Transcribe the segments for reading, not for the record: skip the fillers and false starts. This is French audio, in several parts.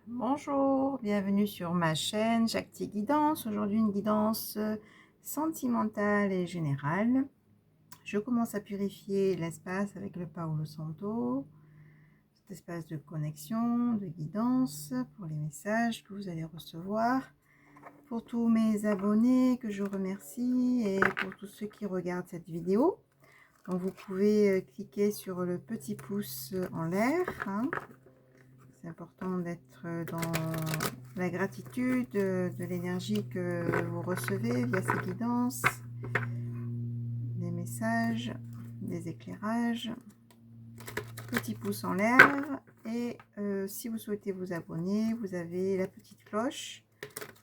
Bonjour, bienvenue sur ma chaîne Jacti Guidance. Aujourd'hui une guidance sentimentale et générale. Je commence à purifier l'espace avec le Paolo Santo, cet espace de connexion, de guidance pour les messages que vous allez recevoir. Pour tous mes abonnés que je remercie et pour tous ceux qui regardent cette vidéo. Donc vous pouvez cliquer sur le petit pouce en l'air, C'est important d'être dans la gratitude de l'énergie que vous recevez via ces guidances, des messages, des éclairages. Petit pouce en l'air. Et si vous souhaitez vous abonner, vous avez la petite cloche.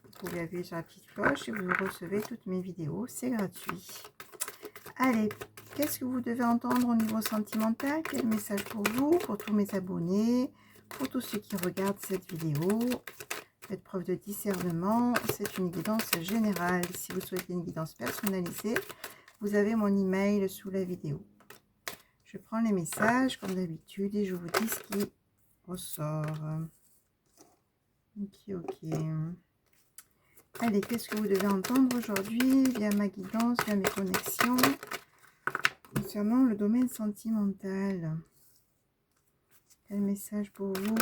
Vous pouvez appuyer sur la petite cloche et vous recevez toutes mes vidéos. C'est gratuit. Allez, qu'est-ce que vous devez entendre au niveau sentimental? Quel message pour vous, pour tous mes abonnés, pour tous ceux qui regardent cette vidéo? Faites preuve de discernement, c'est une guidance générale. Si vous souhaitez une guidance personnalisée, vous avez mon email sous la vidéo. Je prends les messages comme d'habitude et je vous dis ce qui ressort. Ok. Allez, qu'est-ce que vous devez entendre aujourd'hui via ma guidance, via mes connexions, concernant le domaine sentimental? Quel message pour vous?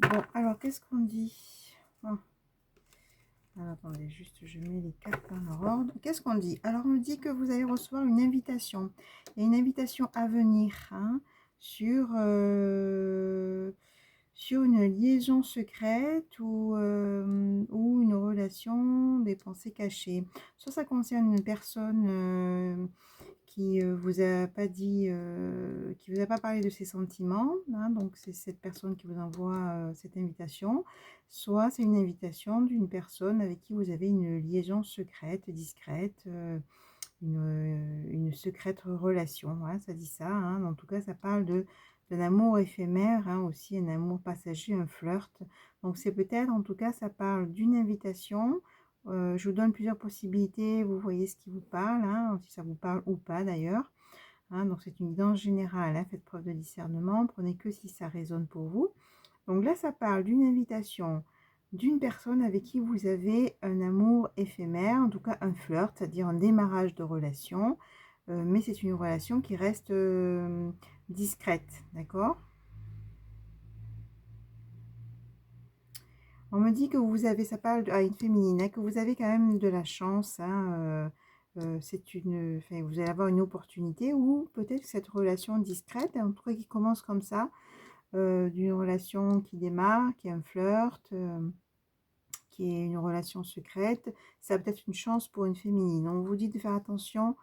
Bon, alors, qu'est-ce qu'on dit? Alors, attendez, juste, je mets les cartes dans leur ordre. Qu'est-ce qu'on dit? Alors, on dit que vous allez recevoir une invitation. Il y a une invitation à venir sur une liaison secrète ou une relation, des pensées cachées. Soit ça concerne une personne qui vous a pas dit, qui vous a pas parlé de ses sentiments, donc c'est cette personne qui vous envoie cette invitation, soit c'est une invitation d'une personne avec qui vous avez une liaison secrète, discrète, une secrète relation, voilà, ça dit ça, en tout cas ça parle d'un amour éphémère, aussi un amour passager, un flirt, donc c'est peut-être, en tout cas ça parle d'une invitation. Je vous donne plusieurs possibilités, vous voyez ce qui vous parle, si ça vous parle ou pas d'ailleurs. Donc c'est une guidance générale, faites preuve de discernement, prenez que si ça résonne pour vous. Donc là ça parle d'une invitation d'une personne avec qui vous avez un amour éphémère, en tout cas un flirt, c'est-à-dire un démarrage de relation, mais c'est une relation qui reste discrète, d'accord? On me dit que vous avez, ça parle à une féminine, que vous avez quand même de la chance, enfin, vous allez avoir une opportunité ou peut-être cette relation discrète, en tout cas qui commence comme ça, d'une relation qui démarre, qui est un flirt, qui est une relation secrète, ça peut être une chance pour une féminine. On vous dit de faire attention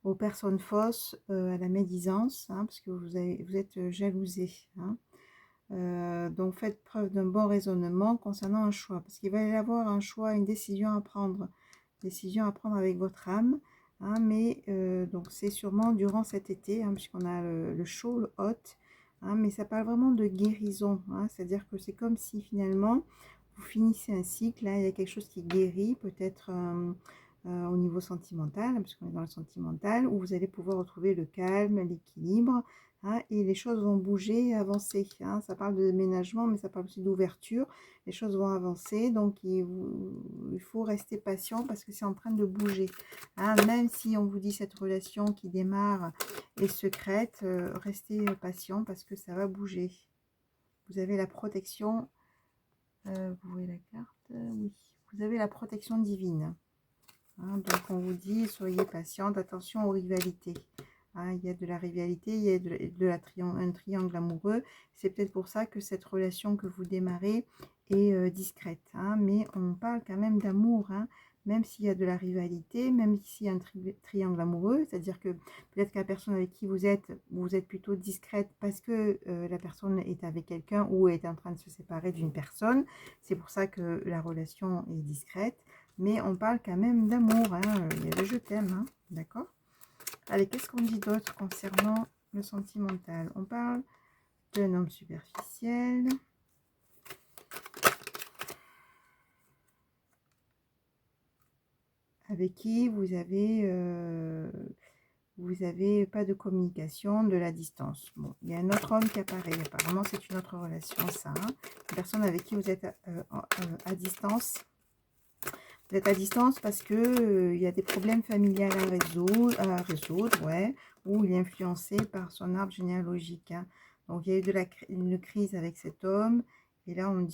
aux personnes fausses, à la médisance, parce que vous êtes jalousé. Donc faites preuve d'un bon raisonnement concernant un choix, parce qu'il va y avoir un choix, une décision à prendre avec votre âme, mais donc c'est sûrement durant cet été, puisqu'on a le chaud, le hot, mais ça parle vraiment de guérison, c'est-à-dire que c'est comme si finalement vous finissez un cycle, il y a quelque chose qui guérit, peut-être au niveau sentimental, puisqu'on est dans le sentimental, où vous allez pouvoir retrouver le calme, l'équilibre, et les choses vont bouger et avancer. Ça parle de déménagement, mais ça parle aussi d'ouverture. Les choses vont avancer, donc il faut rester patient parce que c'est en train de bouger. Même si on vous dit cette relation qui démarre est secrète, restez patient parce que ça va bouger. Vous avez la protection, vous voyez la carte, oui. Vous avez la protection divine. hein. Donc, on vous dit, soyez patiente, attention aux rivalités. Hein, il y a de la rivalité, il y a un triangle amoureux. C'est peut-être pour ça que cette relation que vous démarrez est discrète. Hein, mais on parle quand même d'amour, hein, même s'il y a de la rivalité, même s'il y a un triangle amoureux. C'est-à-dire que peut-être que la personne avec qui vous êtes plutôt discrète parce que la personne est avec quelqu'un ou est en train de se séparer d'une personne. C'est pour ça que la relation est discrète. Mais on parle quand même d'amour. Hein, il y a le je t'aime, hein, d'accord? Allez, qu'est-ce qu'on dit d'autre concernant le sentimental? On parle d'un homme superficiel. Avec qui vous avez pas de communication, de la distance. Bon, il y a un autre homme qui apparaît. Apparemment, c'est une autre relation, ça. Hein. Une personne avec qui vous êtes à distance. Vous êtes à distance parce que il y a des problèmes familiaux à résoudre, ouais, ou il est influencé par son arbre généalogique. Hein. Donc, il y a eu une crise avec cet homme. Et là, on me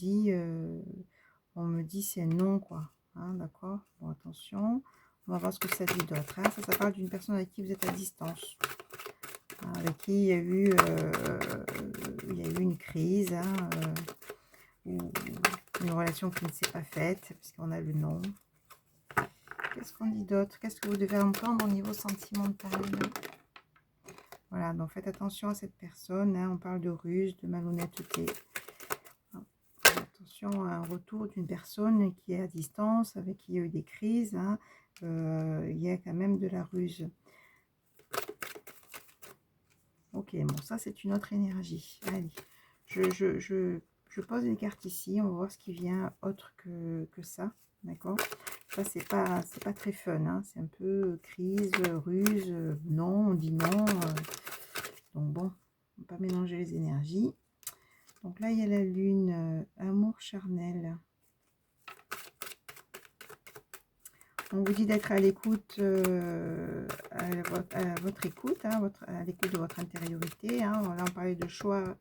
dit c'est non, quoi. Hein, d'accord? Bon, attention. On va voir ce que ça dit d'autre. Hein. Ça parle d'une personne avec qui vous êtes à distance. Hein, avec qui il y a eu une crise. Hein, ou une relation qui ne s'est pas faite, puisqu'on a le non. Qu'est-ce qu'on dit d'autre? Qu'est-ce que vous devez entendre au niveau sentimental? Voilà, donc faites attention à cette personne. Hein, on parle de ruse, de malhonnêteté. Attention à un retour d'une personne qui est à distance, avec qui il y a eu des crises. Hein, il y a quand même de la ruse. Ok, bon, ça c'est une autre énergie. Allez, je pose les cartes ici. On va voir ce qui vient autre que ça. D'accord? Ça, c'est pas très fun. Hein. C'est un peu crise, ruse, non, on dit non. Donc bon, on ne va pas mélanger les énergies. Donc là, il y a la lune, amour charnel. On vous dit d'être à l'écoute, à votre écoute, hein, à l'écoute de votre intériorité. Hein. Là, on parlait de choix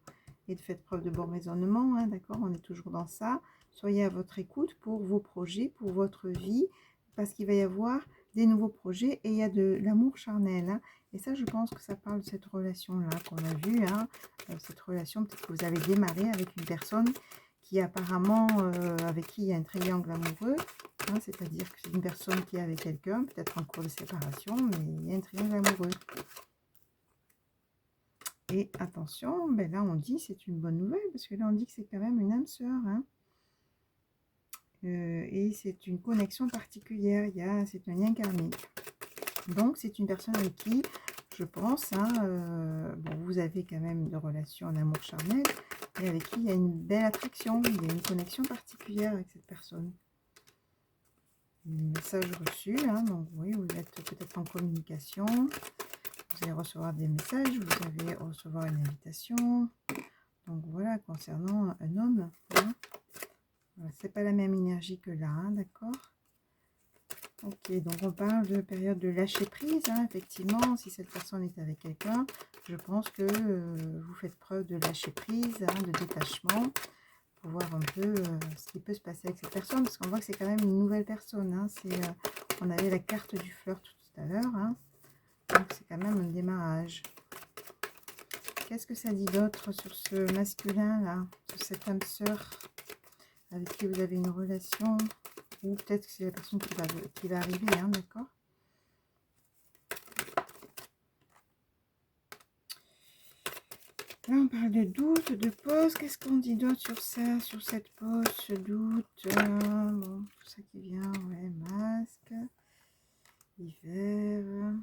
et de faites preuve de bon raisonnement. Hein, d'accord, on est toujours dans ça. Soyez à votre écoute pour vos projets, pour votre vie, parce qu'il va y avoir des nouveaux projets et il y a de l'amour charnel. Hein. Et ça, je pense que ça parle de cette relation-là qu'on a vue. Hein. Cette relation, peut-être que vous avez démarré avec une personne qui apparemment, avec qui il y a un triangle amoureux. Hein, c'est-à-dire que c'est une personne qui est avec quelqu'un, peut-être en cours de séparation, mais il y a un triangle amoureux. Et attention, ben là on dit c'est une bonne nouvelle, parce que là on dit que c'est quand même une âme sœur. Hein. Et c'est une connexion particulière, c'est un lien karmique. Donc c'est une personne avec qui, je pense, hein, bon, vous avez quand même une relation en amour charnel, et avec qui il y a une belle attraction, il y a une connexion particulière avec cette personne. Message reçu, hein, donc oui, vous êtes peut-être en communication, vous allez recevoir des messages, vous allez recevoir une invitation, donc voilà, concernant un homme, hein. Voilà, c'est pas la même énergie que là, hein, d'accord. Ok, donc on parle de période de lâcher prise, hein, effectivement, si cette personne est avec quelqu'un, je pense que vous faites preuve de lâcher prise, hein, de détachement, pour voir un peu ce qui peut se passer avec cette personne, parce qu'on voit que c'est quand même une nouvelle personne. Hein, on avait la carte du flirt tout à l'heure, hein, donc c'est quand même un démarrage. Qu'est-ce que ça dit d'autre sur ce masculin-là, sur cette âme sœur avec qui vous avez une relation, ou peut-être que c'est la personne qui va arriver, hein, d'accord. Là, on parle de doute, de pause. Qu'est-ce qu'on dit d'autre sur ça, sur cette pause, ce doute? Bon, tout ça qui vient, ouais, masque, hiver.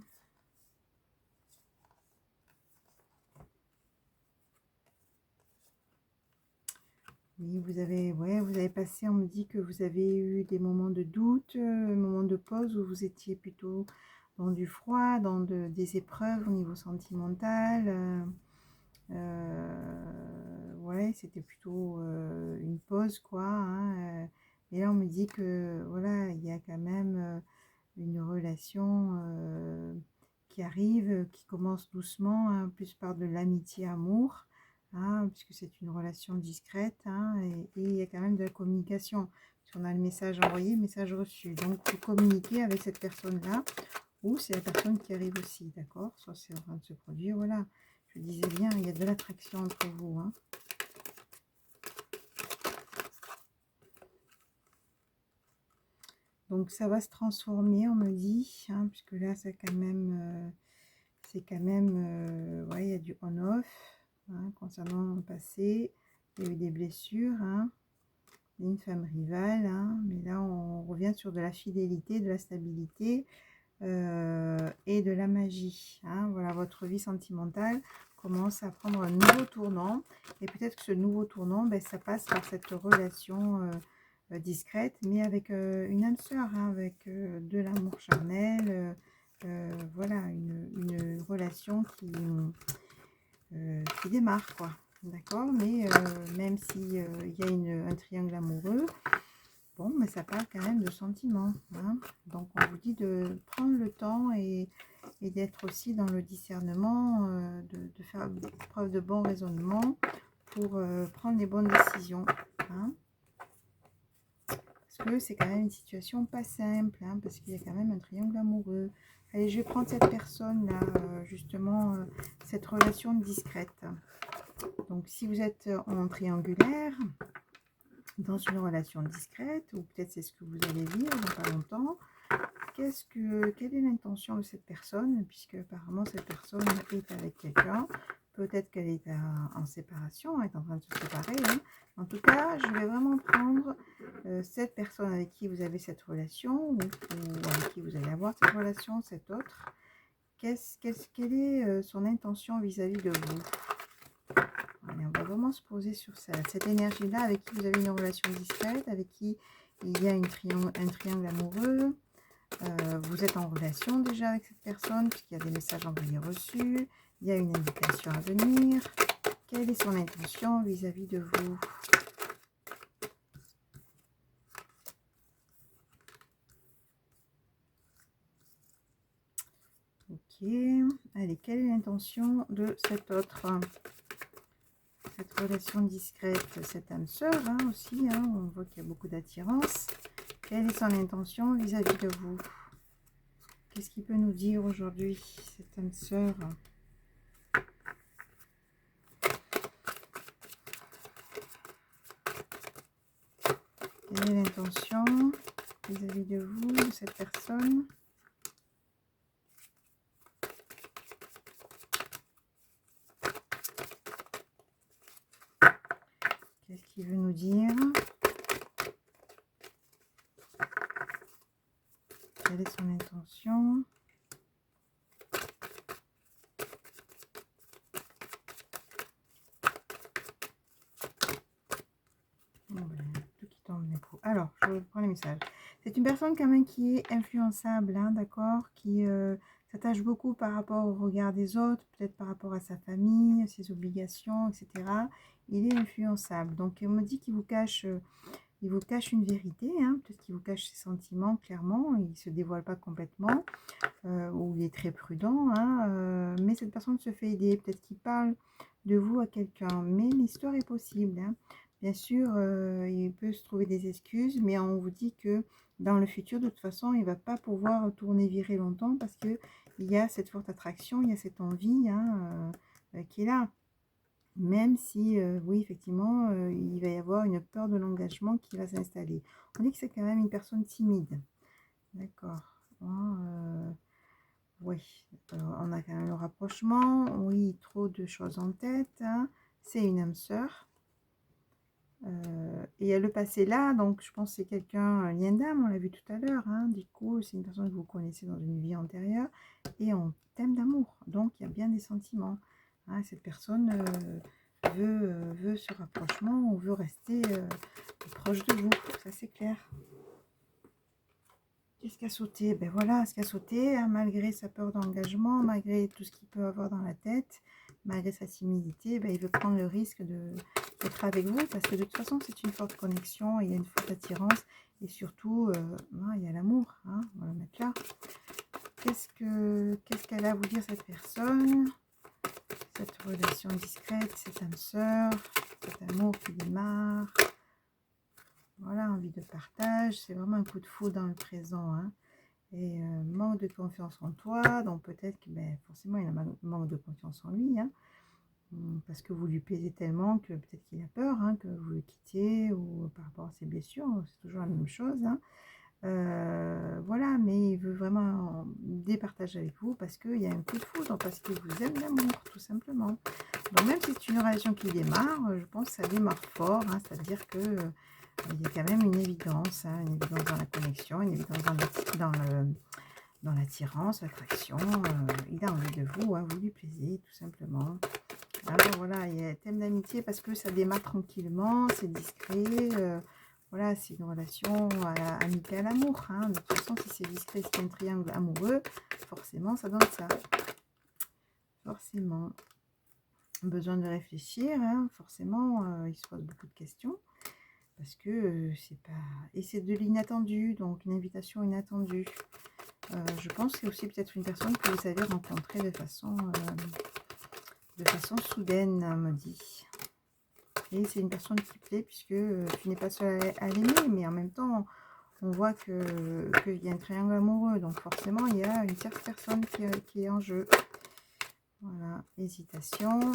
Oui, vous avez passé, on me dit que vous avez eu des moments de doute, moments de pause où vous étiez plutôt dans du froid, dans des épreuves au niveau sentimental. Ouais, c'était plutôt une pause, quoi. Hein, et là, on me dit que, voilà, il y a quand même une relation qui arrive, qui commence doucement, hein, plus par de l'amitié-amour, hein, puisque c'est une relation discrète, hein, et il y a quand même de la communication. Si on a le message envoyé, message reçu. Donc, vous communiquez avec cette personne-là, ou c'est la personne qui arrive aussi, d'accord? Soit c'est en train de se produire, voilà. Je disais bien, il y a de l'attraction entre vous, hein. Donc, ça va se transformer, on me dit, hein, puisque là, c'est quand même, ouais, il y a du on-off, hein, concernant le passé. Il y a eu des blessures, hein, une femme rivale, hein, mais là, on revient sur de la fidélité, de la stabilité et de la magie, hein. Voilà, votre vie sentimentale commence à prendre un nouveau tournant, et peut-être que ce nouveau tournant, ben, ça passe par cette relation discrète, mais avec une âme sœur, hein, avec de l'amour charnel, voilà, une relation qui démarre, quoi, d'accord, mais même si il y a un triangle amoureux, bon, mais ça parle quand même de sentiments, hein. Donc on vous dit de prendre le temps et d'être aussi dans le discernement, de faire preuve de bon raisonnement pour prendre les bonnes décisions, hein. Parce que c'est quand même une situation pas simple, hein, parce qu'il y a quand même un triangle amoureux. Allez, je vais prendre cette personne-là, justement, cette relation discrète. Donc, si vous êtes en triangulaire, dans une relation discrète, ou peut-être c'est ce que vous allez vivre dans pas longtemps, quelle est l'intention de cette personne, puisque apparemment cette personne est avec quelqu'un, peut-être qu'elle est en séparation, elle est en train de se séparer, hein. En tout cas, je vais vraiment prendre cette personne avec qui vous avez cette relation, ou avec qui vous allez avoir cette relation, cette autre. Quelle est son intention vis-à-vis de vous? Allez, on va vraiment se poser sur cette énergie-là, avec qui vous avez une relation discrète, avec qui il y a un triangle amoureux. Vous êtes en relation déjà avec cette personne, puisqu'il y a des messages envoyés reçus, il y a une invitation à venir. Quelle est son intention vis-à-vis de vous? Ok, allez, quelle est l'intention de cet autre? Cette relation discrète, cette âme sœur, hein, aussi, hein, on voit qu'il y a beaucoup d'attirance. Quelle est son intention vis-à-vis de vous? Qu'est-ce qu'il peut nous dire aujourd'hui, cette âme sœur? Quelle est l'intention vis-à-vis de vous, de cette personne? Qu'est-ce qu'il veut nous dire? Quelle est son intention? Bon, ben, tout qui tombe d'un coup. Alors, je prends les messages. C'est une personne quand même qui est influençable, hein, d'accord, qui s'attache beaucoup par rapport au regard des autres, peut-être par rapport à sa famille, ses obligations, etc. Il est influençable. Donc, on me dit qu'il vous cache... il vous cache une vérité, hein, peut-être qu'il vous cache ses sentiments, clairement, il ne se dévoile pas complètement, ou il est très prudent, hein, mais cette personne se fait aider, peut-être qu'il parle de vous à quelqu'un, mais l'histoire est possible, hein. Bien sûr, il peut se trouver des excuses, mais on vous dit que dans le futur, de toute façon, il ne va pas pouvoir tourner virer longtemps, parce qu'il y a cette forte attraction, il y a cette envie, hein, qui est là. Même si, oui, effectivement, il va y avoir une peur de l'engagement qui va s'installer. On dit que c'est quand même une personne timide. D'accord. Oui, on a quand même le rapprochement. Oui, trop de choses en tête, hein. C'est une âme sœur. Et il y a le passé là, donc je pense que c'est quelqu'un, un lien d'âme, on l'a vu tout à l'heure, hein. Du coup, c'est une personne que vous connaissez dans une vie antérieure. Et en thème d'amour, donc il y a bien des sentiments, hein. Cette personne... veut ce rapprochement ou veut rester proche de vous, ça c'est clair. Qu'est-ce qui a sauté? Ben voilà, ce qui a sauté, hein, malgré sa peur d'engagement, malgré tout ce qu'il peut avoir dans la tête, malgré sa timidité, ben, il veut prendre le risque d'être avec vous, parce que de toute façon c'est une forte connexion, il y a une forte attirance, et surtout il y a l'amour, hein, on va le mettre là. Qu'est-ce qu'elle a à vous dire, cette personne? Cette relation discrète, cette âme sœur, cet amour qui démarre. Voilà, envie de partage, c'est vraiment un coup de foudre dans le présent, hein. Et manque de confiance en toi, donc peut-être que ben, forcément il a manque de confiance en lui, hein, parce que vous lui plaisez tellement que peut-être qu'il a peur, hein, que vous le quittiez, ou par rapport à ses blessures, c'est toujours la même chose, hein. Voilà, mais il veut vraiment des partages avec vous parce qu'il y a un coup de foudre, parce qu'il vous aime d'amour, tout simplement. Donc même si c'est une relation qui démarre, je pense que ça démarre fort, hein, c'est-à-dire que il y a quand même une évidence, hein, une évidence dans la connexion, une évidence dans l'attirance, l'attraction. Il a envie de vous, hein, vous lui plaisez, tout simplement. Alors voilà, il y a un thème d'amitié parce que ça démarre tranquillement, c'est discret. Voilà, c'est une relation amicale à l'amour, hein. De toute façon, si c'est discret, si c'est un triangle amoureux, forcément, ça donne ça. Forcément. Besoin de réfléchir, hein. Forcément, il se pose beaucoup de questions. Parce que c'est pas... Et c'est de l'inattendu, donc une invitation inattendue. Je pense que c'est aussi peut-être une personne que vous avez rencontrée de façon soudaine, me dit. Et c'est une personne qui plaît puisque tu n'es pas seule à l'aimer, mais en même temps, on voit qu'il y a un triangle amoureux. Donc forcément, il y a une tierce personne qui est en jeu. Voilà, hésitation.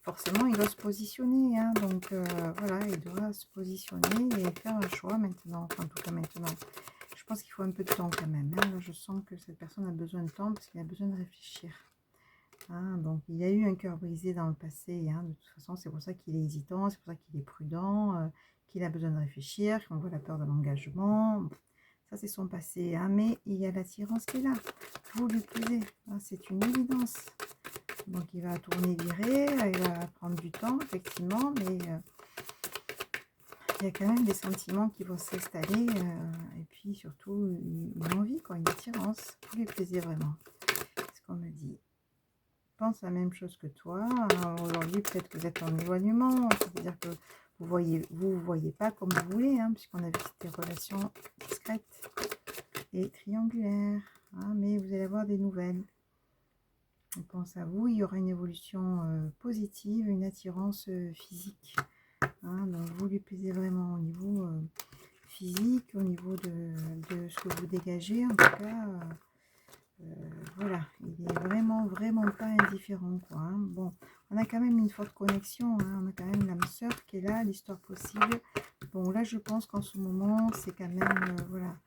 Forcément, il doit se positionner. Hein, donc voilà, il doit se positionner et faire un choix maintenant. Enfin, en tout cas maintenant. Je pense qu'il faut un peu de temps quand même. Hein. Là, je sens que cette personne a besoin de temps parce qu'il a besoin de réfléchir. Hein, donc, il a eu un cœur brisé dans le passé. Hein, de toute façon, c'est pour ça qu'il est hésitant, c'est pour ça qu'il est prudent, qu'il a besoin de réfléchir, qu'on voit la peur de l'engagement. Ça, c'est son passé. Hein, mais il y a l'attirance qui est là. Vous lui plaisez. Hein, c'est une évidence. Donc, il va tourner, virer. Il va prendre du temps, effectivement. Mais il y a quand même des sentiments qui vont s'installer. Et puis, surtout, une envie, quoi, une attirance. Vous lui plaisez vraiment. C'est ce qu'on me dit. Pense la même chose que toi. Aujourd'hui, peut-être que vous êtes en éloignement, c'est-à-dire que vous voyez pas comme vous voulez, hein, puisqu'on a vu que c'était relations discrètes et triangulaires. Hein, mais vous allez avoir des nouvelles. On pense à vous, il y aura une évolution positive, une attirance physique. Hein, donc vous lui plaisez vraiment au niveau physique, au niveau de ce que vous dégagez, en tout cas. Voilà, il est vraiment, vraiment pas indifférent, quoi. Hein. Bon, on a quand même une forte connexion, hein. On a quand même l'âme sœur qui est là, l'histoire possible. Bon, là, je pense qu'en ce moment, c'est quand même, voilà,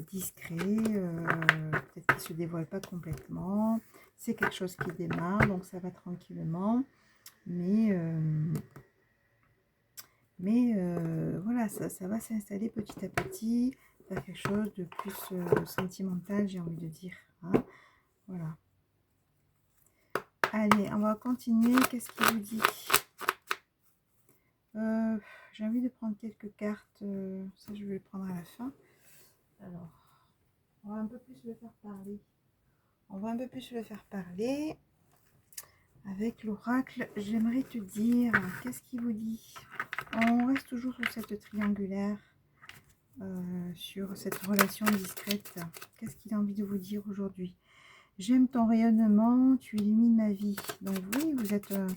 discret. Peut-être qu'il ne se dévoile pas complètement. C'est quelque chose qui démarre, donc ça va tranquillement. Mais voilà, ça va s'installer petit à petit vers quelque chose de plus sentimental, j'ai envie de dire. Hein. Voilà. Allez, on va continuer. Qu'est-ce qu'il vous dit? J'ai envie de prendre quelques cartes. Ça, je vais le prendre à la fin. Alors, on va un peu plus le faire parler. On va un peu plus le faire parler. Avec l'oracle, j'aimerais te dire, qu'est-ce qu'il vous dit? On reste toujours sur cette triangulaire, sur cette relation discrète. Qu'est-ce qu'il a envie de vous dire aujourd'hui? J'aime ton rayonnement, tu illumines ma vie. Donc oui, vous êtes un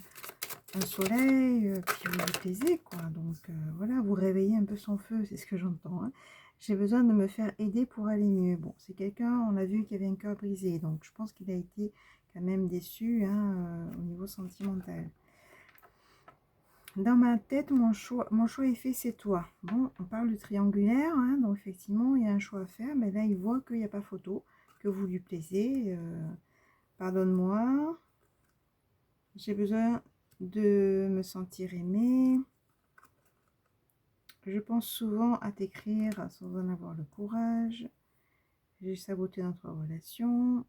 soleil, puis vous lui plaisez, quoi. Donc voilà, vous réveillez un peu son feu, c'est ce que j'entends. Hein. J'ai besoin de me faire aider pour aller mieux. Bon, c'est quelqu'un, on a vu qu'il y avait un cœur brisé, donc je pense qu'il a été quand même déçu, hein, au niveau sentimental. Dans ma tête, mon choix est fait, c'est toi. Bon, on parle de triangulaire, hein, donc effectivement, il y a un choix à faire, mais là, il voit qu'il n'y a pas photo, que vous lui plaisez. Pardonne-moi, j'ai besoin de me sentir aimée. Je pense souvent à t'écrire sans en avoir le courage. J'ai saboté notre relation.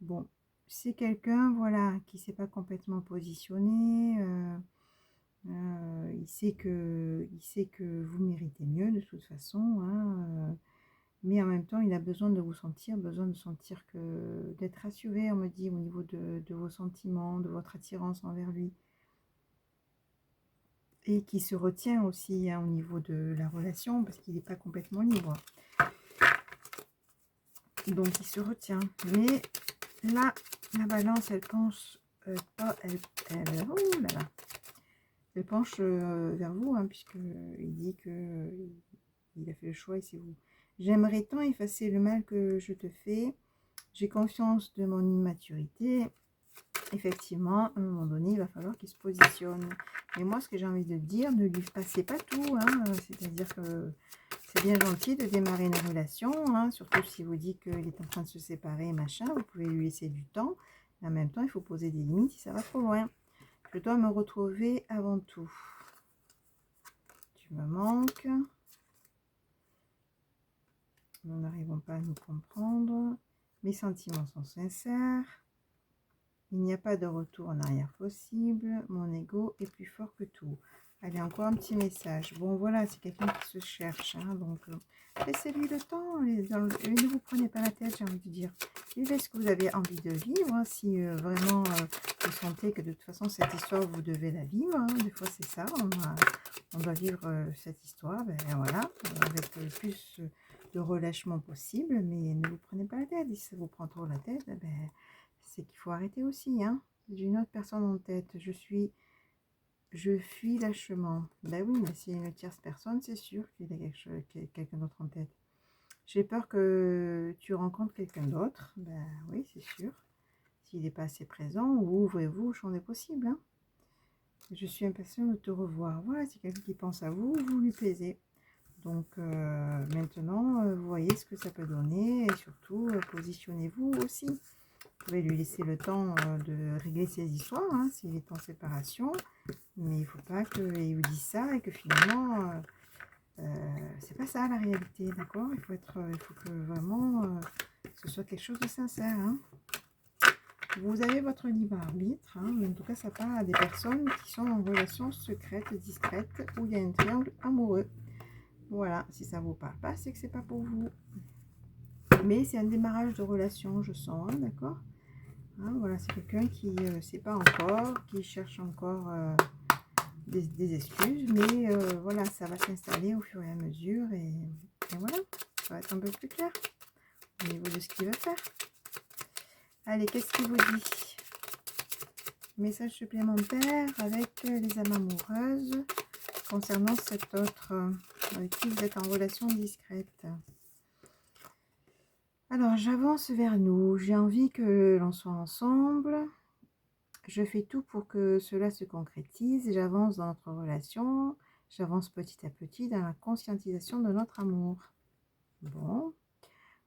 Bon, c'est quelqu'un, voilà, qui ne s'est pas complètement positionné. Il sait que vous méritez mieux de toute façon. Hein, mais en même temps, il a besoin de vous sentir, d'être rassuré, on me dit, au niveau de vos sentiments, de votre attirance envers lui. Et qui se retient aussi, hein, au niveau de la relation, parce qu'il n'est pas complètement libre. Donc il se retient. Mais là, la balance, elle pense pas, oh là là. Elle penche vers vous, hein, puisqu'il dit que il a fait le choix et c'est vous. J'aimerais tant effacer le mal que je te fais. J'ai conscience de mon immaturité. Effectivement, à un moment donné, il va falloir qu'il se positionne. Mais moi, ce que j'ai envie de dire, ne lui passez pas tout. Hein, c'est-à-dire que c'est bien gentil de démarrer une relation, hein, surtout si vous dites qu'il est en train de se séparer, machin. Vous pouvez lui laisser du temps. Mais en même temps, il faut poser des limites si ça va trop loin. Je dois me retrouver avant tout. Tu me manques. Nous n'arrivons pas à nous comprendre. Mes sentiments sont sincères. Il n'y a pas de retour en arrière possible. Mon ego est plus fort que tout. Allez, encore un petit message. Bon, voilà, c'est quelqu'un qui se cherche. Hein, donc, laissez-lui le temps. Ne vous prenez pas la tête, j'ai envie de dire. Vivez ce que vous avez envie de vivre. Hein, si vraiment vous sentez que de toute façon, cette histoire, vous devez la vivre. Hein, des fois, c'est ça. On doit vivre cette histoire. Ben voilà, avec le plus de relâchement possible. Mais ne vous prenez pas la tête. Si ça vous prend trop la tête, ben c'est qu'il faut arrêter aussi. Hein. J'ai une autre personne en tête. Je fuis lâchement. Ben oui, mais s'il y a une tierce personne, c'est sûr qu'il y a quelqu'un d'autre en tête. J'ai peur que tu rencontres quelqu'un d'autre. Ben oui, c'est sûr. S'il n'est pas assez présent, ouvrez-vous au champ des possibles. Hein. Je suis impatient de te revoir. Voilà, c'est quelqu'un qui pense à vous, vous lui plaisez. Donc maintenant, vous voyez ce que ça peut donner et surtout, positionnez-vous aussi. Vous pouvez lui laisser le temps de régler ses histoires, hein, s'il est en séparation. Mais il ne faut pas qu'il vous dise ça et que finalement, c'est pas ça la réalité, d'accord? Il faut que vraiment ce soit quelque chose de sincère. Hein. Vous avez votre libre arbitre, hein, mais en tout cas, ça parle à des personnes qui sont en relation secrète, discrète, où il y a un triangle amoureux. Voilà, si ça ne vous parle pas, c'est que c'est pas pour vous. Mais c'est un démarrage de relation, je sens, hein, d'accord? Hein, voilà, c'est quelqu'un qui ne sait pas encore, qui cherche encore des excuses, mais voilà, ça va s'installer au fur et à mesure et voilà, ça va être un peu plus clair au niveau de ce qu'il va faire. Allez, qu'est-ce qu'il vous dit? Message supplémentaire avec les âmes amoureuses concernant cet autre avec qui vous êtes en relation discrète. Alors, j'avance vers nous. J'ai envie que l'on soit ensemble. Je fais tout pour que cela se concrétise. J'avance dans notre relation. J'avance petit à petit dans la conscientisation de notre amour. Bon.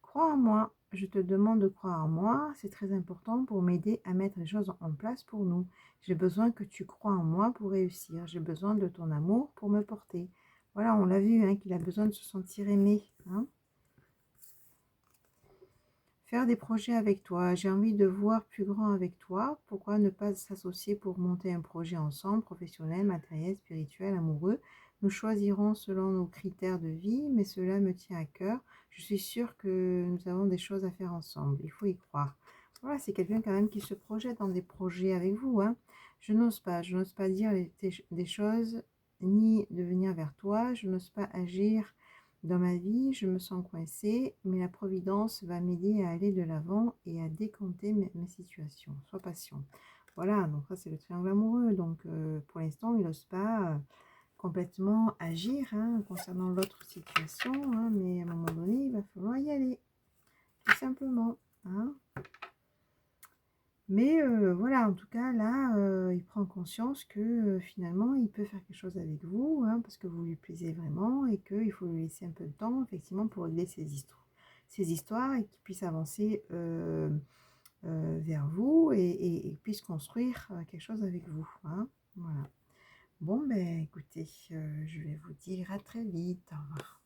Crois en moi. Je te demande de croire en moi. C'est très important pour m'aider à mettre les choses en place pour nous. J'ai besoin que tu crois en moi pour réussir. J'ai besoin de ton amour pour me porter. Voilà, on l'a vu, hein, qu'il a besoin de se sentir aimé. Hein. Faire des projets avec toi. J'ai envie de voir plus grand avec toi. Pourquoi ne pas s'associer pour monter un projet ensemble, professionnel, matériel, spirituel, amoureux? Nous choisirons selon nos critères de vie, mais cela me tient à cœur. Je suis sûre que nous avons des choses à faire ensemble. Il faut y croire. Voilà, c'est quelqu'un quand même qui se projette dans des projets avec vous. Hein. Je n'ose pas dire des choses, ni de venir vers toi. Je n'ose pas agir dans ma vie, je me sens coincée, mais la Providence va m'aider à aller de l'avant et à décanter mes situations. Sois patient. Voilà, donc ça c'est le triangle amoureux. Donc pour l'instant, il n'ose pas complètement agir hein, concernant l'autre situation, hein, mais à un moment donné, il va falloir y aller, tout simplement. Hein. Mais voilà, en tout cas, là, il prend conscience que finalement, il peut faire quelque chose avec vous, hein, parce que vous lui plaisez vraiment et qu'il faut lui laisser un peu de temps, effectivement, pour régler ses histoires et qu'il puisse avancer vers vous et puisse construire quelque chose avec vous. Hein, voilà. Bon, ben écoutez, je vais vous dire à très vite. Au revoir.